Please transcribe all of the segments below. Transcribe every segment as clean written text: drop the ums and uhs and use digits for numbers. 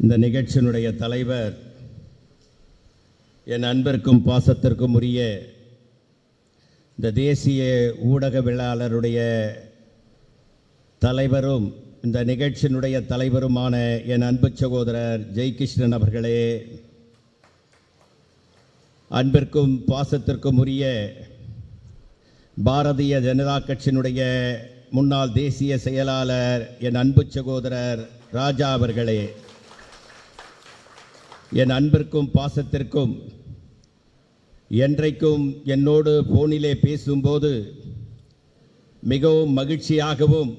இந்த நிகழ்ச்சியினுடைய தலைவர், என் அன்பிற்கும் பாசத்திற்கும் உரிய இந்த தேசிய ஊடகவியலாளருடைய தலைவரும் இந்த நிகழ்ச்சியினுடைய தலைவருமான என் அன்பு சகோதரர் ஜெய்கிருஷ்ணன் அவர்களே, அன்பிற்கும் பாசத்திற்கும் உரிய பாரதிய ஜனதா கட்சியினுடைய முன்னாள் தேசிய செயலாளர் என் அன்பு சகோதரர் ராஜா அவர்களே, என் அன்பிற்கும் பாசத்திற்கும் என்றைக்கும் என்னோடு போனிலே பேசும்போது மிகவும் மகிழ்ச்சியாகவும்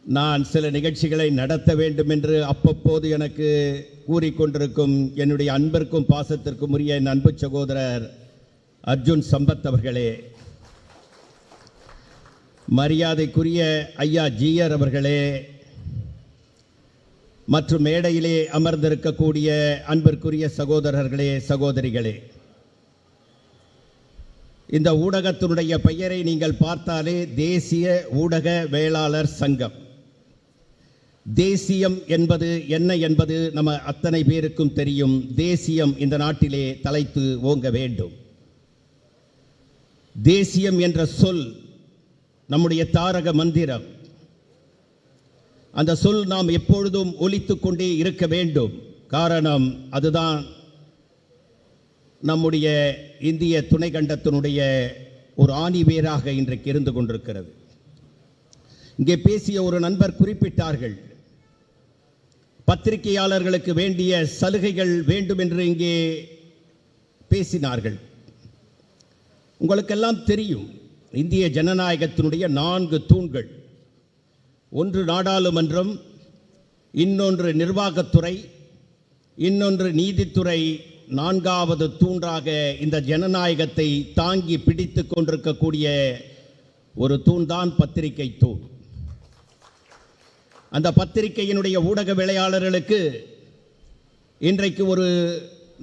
நான் சில நிகழ்ச்சிகளை நடத்த வேண்டும் என்று அப்பப்போது எனக்கு கூறிக்கொண்டிருக்கும் என்னுடைய அன்பிற்கும் பாசத்திற்கும் உரிய என் அன்பு சகோதரர் அர்ஜுன் சம்பத் அவர்களே, மரியாதைக்குரிய ஐயா ஜிஆர் அவர்களே, மற்றும் மேடையிலே அமர்ந்திருக்கக்கூடிய அன்பிற்குரிய சகோதரர்களே, சகோதரிகளே, இந்த ஊடகத்தினுடைய பெயரை நீங்கள் பார்த்தாலே தேசிய ஊடகவியலாளர் சங்கம். தேசியம் என்பது என்ன என்பது நம்ம அத்தனை பேருக்கும் தெரியும். தேசியம் இந்த நாட்டிலே தலைத்து ஓங்க வேண்டும். தேசியம் என்ற சொல் நம்முடைய தாரக மந்திரம். அந்த சொல் நாம் எப்பொழுதும் ஒலித்துக் கொண்டே இருக்க வேண்டும். காரணம், அதுதான் நம்முடைய இந்திய துணைக்கண்டத்தினுடைய ஒரு ஆணிவேராக இன்றைக்கு இருந்து கொண்டிருக்கிறது. இங்கே பேசிய ஒரு நண்பர் குறிப்பிட்டார்கள், பத்திரிகையாளர்களுக்கு வேண்டிய சலுகைகள் வேண்டும் என்று இங்கே பேசினார்கள். உங்களுக்கெல்லாம் தெரியும், இந்திய ஜனநாயகத்தினுடைய 4 தூண்கள், ஒன்று நாடாளுமன்றம், இன்னொன்று நிர்வாகத்துறை, இன்னொன்று நீதித்துறை, 4வது தூண்டாக இந்த ஜனநாயகத்தை தாங்கி பிடித்து கொண்டிருக்கக்கூடிய ஒரு தூண்தான் பத்திரிகை தூண். அந்த பத்திரிகையினுடைய ஊடகவியலாளர்களுக்கு இன்றைக்கு ஒரு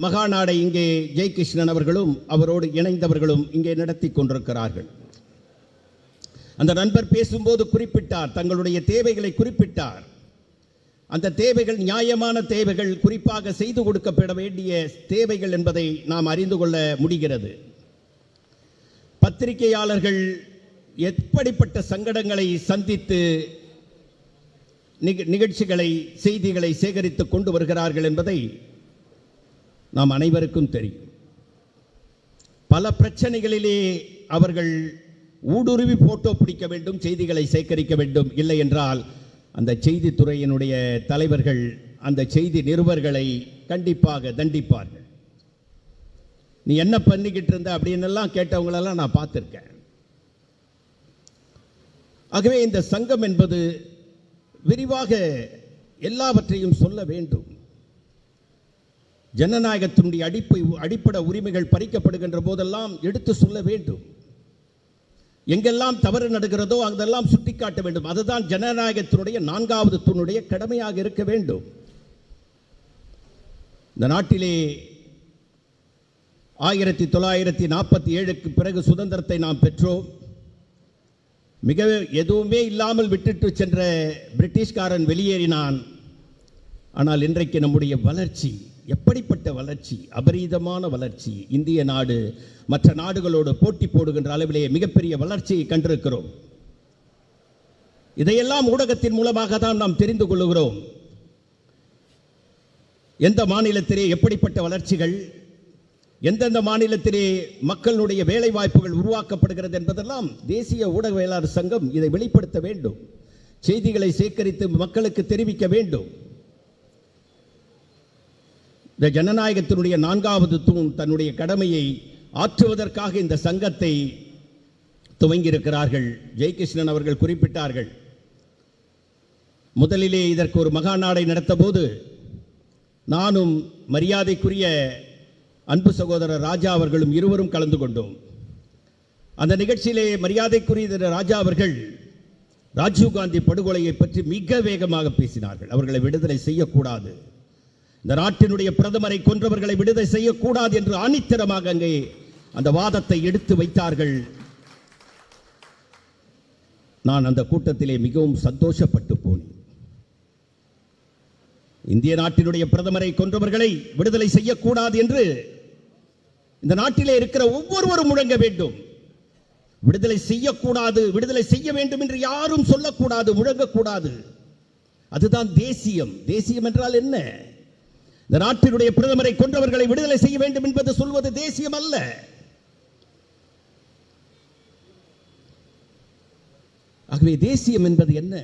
மகாநாடை இங்கே ஜெய்கிருஷ்ணன் அவர்களும் அவரோடு இணைந்தவர்களும் இங்கே நடத்தி கொண்டிருக்கிறார்கள். அந்த நண்பர் பேசும்போது குறிப்பிட்டார், தங்களுடைய தேவைகளை குறிப்பிட்டார். அந்த தேவைகள் நியாயமான தேவைகள், குறிப்பாக செய்து கொடுக்கப்பட வேண்டிய தேவைகள் என்பதை நாம் அறிந்து கொள்ள முடிகிறது. பத்திரிகையாளர்கள் எப்படிப்பட்ட சங்கடங்களை சந்தித்து நிகழ்ச்சிகளை, செய்திகளை சேகரித்து கொண்டு வருகிறார்கள் என்பதை நாம் அனைவருக்கும் தெரியும். பல பிரச்சனைகளிலே அவர்கள் ஊடுருவி போட்டோ பிடிக்க வேண்டும், செய்திகளை சேகரிக்க வேண்டும். இல்லை என்றால் அந்த செய்தித்துறையினுடைய தலைவர்கள் அந்த செய்தி நிருபர்களை கண்டிப்பாக தண்டிப்பார்கள். நீ என்ன பண்ணிக்கிட்டு இருந்த அப்படின்னெல்லாம் கேட்டவங்களெல்லாம் நான் பார்த்துருக்கேன். ஆகவே இந்த சங்கம் என்பது விரிவாக எல்லாவற்றையும் சொல்ல வேண்டும். ஜனநாயகத்தினுடைய அடிப்படை உரிமைகள் பறிக்கப்படுகின்ற போதெல்லாம் எடுத்து சொல்ல வேண்டும். எங்கெல்லாம் தவறு நடக்கிறதோ அங்கெல்லாம் சுட்டிக்காட்ட வேண்டும். அதுதான் ஜனநாயகத்தினுடைய 4வது தூணுடைய கடமையாக இருக்க வேண்டும். இந்த நாட்டிலே 1947க்கு பிறகு சுதந்திரத்தை நாம் பெற்றோம். மிக எதுவுமே இல்லாமல் விட்டுட்டு சென்ற பிரிட்டிஷ்காரன் வெளியேறினான். ஆனால் இன்றைக்கு நம்முடைய வளர்ச்சி எப்படிப்பட்ட வளர்ச்சி, அபரீதமான வளர்ச்சி. இந்திய நாடு மற்ற நாடுகளோடு போட்டி போடுகின்ற அளவிலே மிகப்பெரிய வளர்ச்சியை கண்டிருக்கிறோம். இதையெல்லாம் ஊடகத்தின் மூலமாக தான் நாம் தெரிந்து கொள்கிறோம். எந்த மாநிலத்திலே எப்படிப்பட்ட வளர்ச்சிகள், எந்தெந்த மாநிலத்திலே மக்களுடைய வேலை வாய்ப்புகள் உருவாக்கப்படுகிறது என்பதெல்லாம் தேசிய ஊடகவியலாளர் சங்கம் இதை வெளிப்படுத்த வேண்டும். செய்திகளை சேகரித்து மக்களுக்கு தெரிவிக்க வேண்டும். இந்த ஜனநாயகத்தினுடைய 4வது தூண் தன்னுடைய கடமையை ஆற்றுவதற்காக இந்த சங்கத்தை துவங்கியிருக்கிறார்கள். ஜெய்கிருஷ்ணன் அவர்கள் குறிப்பிட்டார்கள், முதலிலே இதற்கு ஒரு மகாநாடை நடத்த போது நானும் மரியாதைக்குரிய அன்பு சகோதரர் ராஜா அவர்களும் இருவரும் கலந்து கொண்டோம். அந்த நிகழ்ச்சியிலே மரியாதைக்குரிய ராஜா அவர்கள் ராஜீவ்காந்தி படுகொலையை பற்றி மிக வேகமாக பேசினார்கள். அவர்களை விடுதலை செய்யக்கூடாது, இந்த நாட்டினுடைய பிரதமரை கொன்றவர்களை விடுதலை செய்யக்கூடாது என்று ஆணித்தரமாக அங்கே அந்த வாதத்தை எடுத்து வைத்தார்கள். நான் அந்த கூட்டத்திலே மிகவும் சந்தோஷப்பட்டு போனேன். இந்திய நாட்டினுடைய பிரதமரை கொன்றவர்களை விடுதலை செய்யக்கூடாது என்று இந்த நாட்டிலே இருக்கிற ஒவ்வொருவரும் முழங்க வேண்டும். விடுதலை செய்யக்கூடாது, விடுதலை செய்ய வேண்டும் என்று யாரும் சொல்லக்கூடாது, முழங்கக்கூடாது. அதுதான் தேசியம். தேசியம் என்றால் என்ன? இந்த நாட்டினுடைய பிரதமரை கொன்றவர்களை விடுதலை செய்ய வேண்டும் என்பது சொல்வது தேசியம் அல்ல. ஆகவே தேசியம் என்பது என்ன?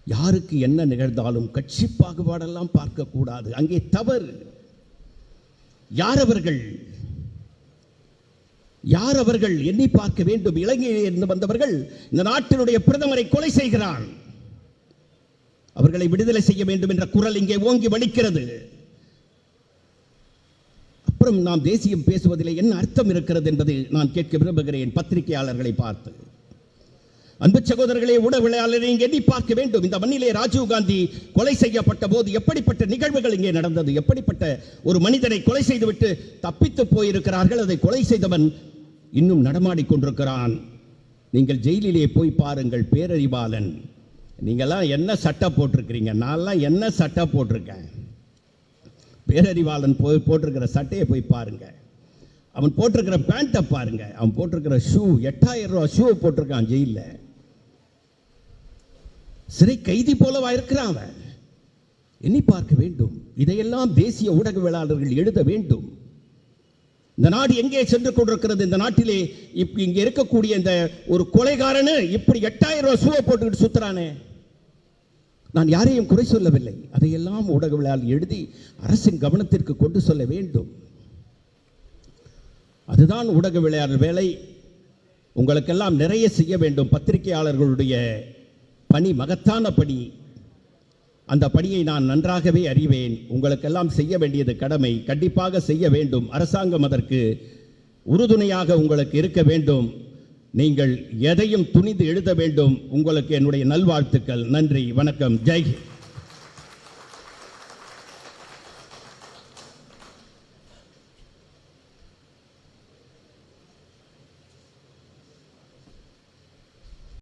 யாருக்கு என்ன நிகழ்ந்தாலும் கட்சி பாகுபாடெல்லாம் பார்க்கக்கூடாது. அங்கே தவறு. யார் அவர்கள் எண்ணி பார்க்க வேண்டும். இலங்கையில் இருந்து வந்தவர்கள் இந்த நாட்டினுடைய பிரதமரை கொலை செய்கிறான். அவர்களை விடுதலை செய்ய வேண்டும் என்ற குரல் இங்கே ஓங்கி வலிக்கிறது. அப்புறம் நாம் தேசியம் பேசுவதில் என்ன அர்த்தம் இருக்கிறது என்பது நான் கேட்க விரும்புகிறேன் பத்திரிகையாளர்களை பார்த்து. அன்பு சகோதரர்களே, ஊடகவியலாளரை இங்கே எண்ணி பார்க்க வேண்டும். இந்த மண்ணிலே ராஜீவ் காந்தி கொலை செய்யப்பட்ட போது எப்படிப்பட்ட நிகழ்வுகள் இங்கே நடந்தது? எப்படிப்பட்ட ஒரு மனிதனை கொலை செய்துவிட்டு தப்பித்து போயிருக்கிறார்கள். அதை கொலை செய்தவன் இன்னும் நடமாடிக் கொண்டிருக்கிறான். நீங்கள் ஜெயிலிலே போய் பாருங்கள். பேரறிவாளன், நீங்களாம் என்ன சட்டை போட்டிருக்கிறீங்க? நான்லாம் என்ன சட்டை போட்டிருக்கேன்? பேரறிவாளன் போட்டிருக்கிற சட்டையை போய் பாருங்க. அவன் போட்டிருக்கிற பேண்ட்டை பாருங்க. அவன் போட்டிருக்கிற ஷூ, 8000 ரூபாய் ஷூ போட்டிருக்கான் ஜெயிலில். சிறை கைதி போலவா இருக்கிறான் அவன்? எண்ணி பார்க்க வேண்டும். இதையெல்லாம் தேசிய ஊடகவியலாளர்கள் எழுத வேண்டும். இந்த நாடு எங்கே சென்று கொண்டிருக்கிறது? இந்த நாட்டிலே இங்கே இருக்கக்கூடிய இந்த ஒரு கொலைகாரனு இப்படி 8000 ரூபாய் ஷூவை போட்டுக்கிட்டு சுத்துறானே. நான் யாரையும் குறை சொல்லவில்லை. அதையெல்லாம் ஊடகவியலாளர் எழுதி அரசின் கவனத்திற்கு கொண்டு சொல்ல வேண்டும். அதுதான் ஊடகவியலாளர் வேலை. உங்களுக்கெல்லாம் நிறைய செய்ய வேண்டும். பத்திரிகையாளர்களுடைய பணி மகத்தான பணி. அந்த பணியை நான் நன்றாகவே அறிவேன். உங்களுக்கெல்லாம் செய்ய வேண்டியது கடமை. கண்டிப்பாக செய்ய வேண்டும். அரசாங்கம் அதற்கு உறுதுணையாக உங்களுக்கு இருக்க வேண்டும். நீங்கள் எதையும் துணிந்து எழுத வேண்டும். உங்களுக்கு என்னுடைய நல்வாழ்த்துக்கள். நன்றி, வணக்கம், ஜெய் ஹிந்த்.